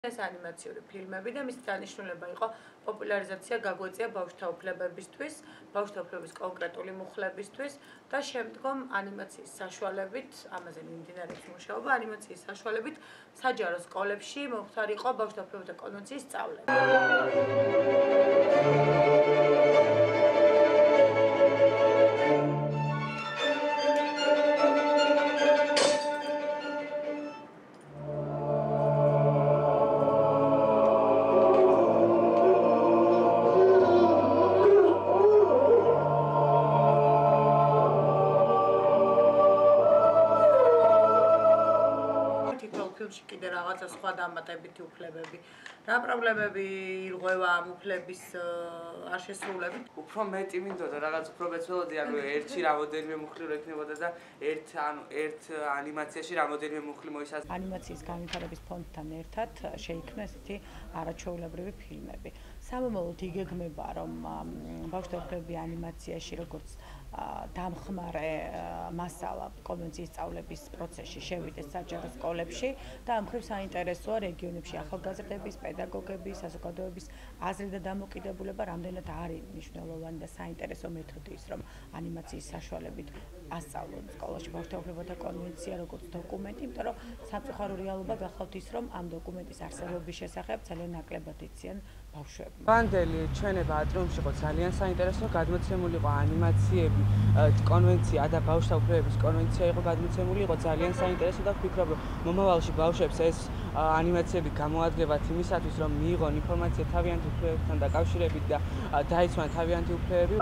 ეს ანიმაციური ფილმები და მის დანიშნულება იყო პოპულარიზაცია გაგვეწია ბავშვთა უფლებებისთვის, ბავშვთა უფლების კონკრეტული მუხლებისთვის და შემდგომ ანიმაციის საშუალებით, ამაზე მიმდინარეობს მუშაობა, ანიმაციის საშუალებით საჯარო სკოლებში მომხდარი იყო ბავშვთა უფლებათა კონვენციის სწავლება. ფილმში კიდე რაღაცა სხვა დამატებითი უფლებები. რა პრობლემები ირღვევა ამ უფლების არ შესრულებით? უფრო მეტი მინდოდა რაღაც უფრო მეცველოდი, ანუ ერთში რამოდენიმე მუხლი რო იქნებოდა და ერთ ანიმაციაში რამოდენიმე მუხლი მოისაზღვრა. ანიმაციის განვითარების ფონდთან ერთად შეიქმნა ესეთი არაჩვეულებრივი ფილმები. სამომავლოდ იგეგმება, რომ ბავშვთა უფლებები ანიმაციაში როგორც დამხმარე მასალა კონვენციის სწავლების პროცესში შევიდეს საჯარო სკოლებში და ამ მხრივ საინტერესოა რეგიონებში ახალგაზრდების, პედაგოგების, საზოგადოების აზრი და დამოკიდებულება რამდენად არის მნიშვნელოვანი და საინტერესო მეთოდი ის, რომ ანიმაციის საშუალებით ასწავლონ სკოლაში ბავშვთა უფლებათა კონვენცია როგორც დოკუმენტი, იმიტომ რომ სამწუხარო რეალობა გახლავთ ის, რომ ამ დოკუმენტის არსებობის შესახებ ძალიან ნაკლებად იციან ბავშვები. ბანდელი ჩვენება ატრიუმში იყო ძალიან საინტერესო, გადმოცემული იყო ანიმაციები, კონვენცია და ბავშვთა უფლებების კონვენცია იყო გადმოცემული, იყო ძალიან საინტერესო და ვფიქრობ, რომ მომავალში ბავშვებს ეს ანიმაციები გამოადგებათ იმისათვის, რომ მიიღონ ინფორმაცია თავიანთი უფლებებთან დაკავშირებით და დაიცვან თავიანთი უფლებები.